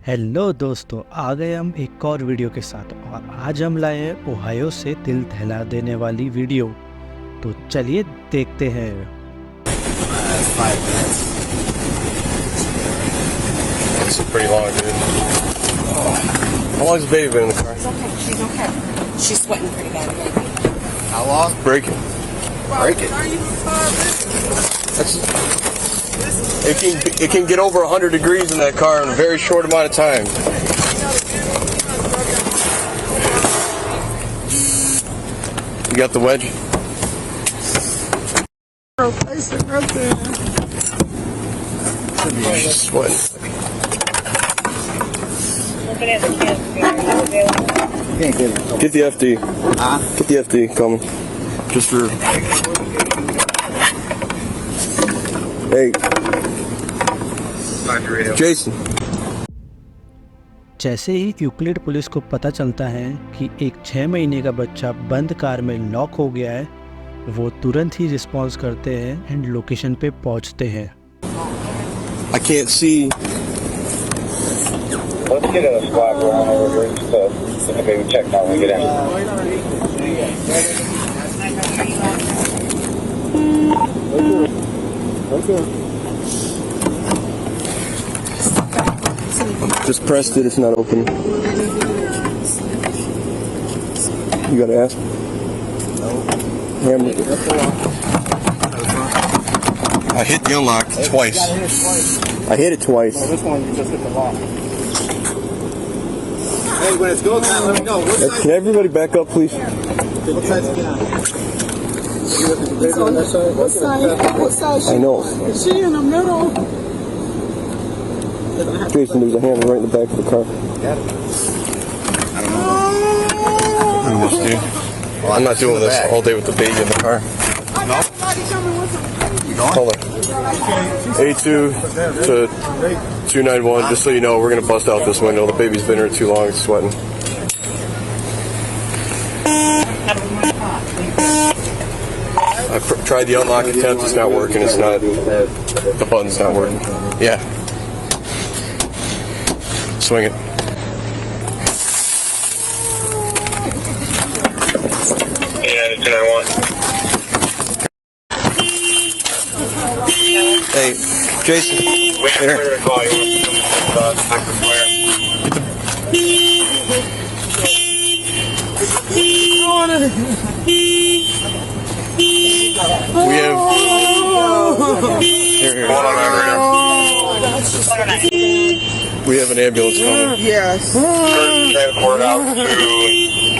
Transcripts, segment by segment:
Hello दोस्तों, आ गए हम एक और वीडियो के साथ। और आज हम लाए हैं ओहायो से दिल दहला देने वाली वीडियो। तो चलिए देखते हैं। 5 minutes. This is pretty long, dude. How long's the baby been in the car? She's okay. She's okay. She's sweating pretty bad. How long? Break it. Break it. It can get over 100 degrees in that car in a very short amount of time. You got the wedge? She's sweating. Get the FD. Get the FD coming. Just for. Hey. Jason. जैसे ही Euclid police को पता चलता है कि एक 6 महीने का बच्चा बंद कार में लॉक हो गया है, वो तुरंत ही रिस्पॉन्स करते हैं एंड लोकेशन पे पहुंचते हैं। I can't see. Let's get a squad going over here just to maybe check out when we get in. Just pressed it, it's not open. You gotta ask. Hammer. I hit the unlock twice. I hit it twice. This one you just hit the lock. Hey, when it's go time, let me know. Can everybody back up, please? What side's it on? What side? What side? I know. Is she in the middle? Jason, there's a hammer right in the back of the car. Well, I'm not doing this all day with the baby in the car. No? You going? Hold on. A2 to 291, just so you know, we're going to bust out this window. The baby's been here too long, it's sweating. I tried the unlock attempt, it's not working, it's not, the button's not working. Yeah. Swing it. Yeah, 291. Hey, Jason. We're going to call you. We have. Here. We have an ambulance coming. Yes. Transport out to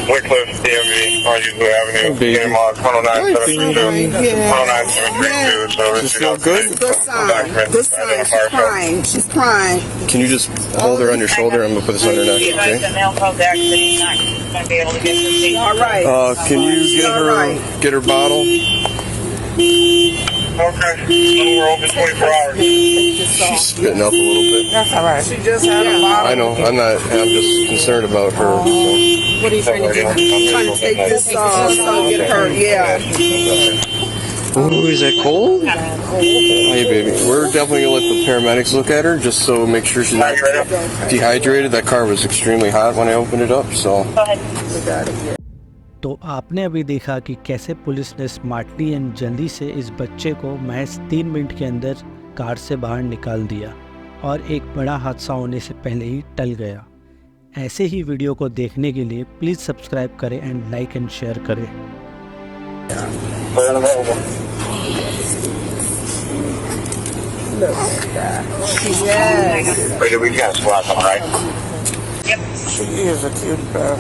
Wycliffe, DMV, on Usually Avenue. Game on 109-732. 109-732. So Does this feel good? Good sign. Good sign. She's crying. She's crying. Can you just hold her on your shoulder? I'm gonna put this on her neck, okay? All right. Can you get her bottle? Okay. We're open 24 hours. She's spitting up a little bit. That's all right. She just had a bottle. I know. I'm just concerned about her. So. What are you trying to do? I'm trying to take this off so get her. Yeah. Ooh, is that cold? Hey, baby. We're definitely gonna let the paramedics look at her, just so make sure she's not dehydrated. That car was extremely hot when I opened it up, so. तो आपने अभी देखा कि कैसे police ने smartly and जल्दी से इस बच्चे को महज 3 मिनट के अंदर कार से बाहर निकाल दिया और एक बड़ा हादसा होने से पहले ही टल गया। ऐसे ही वीडियो को देखने के लिए प्लीज़ सब्सक्राइब करें एंड लाइक एंड शेयर करें। Wait, we got a squad coming, right? Yep. She is a cute girl.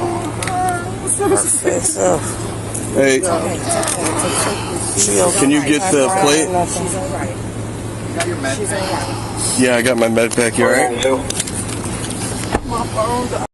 Hey, can you get the plate? Yeah, I got my med pack. You alright?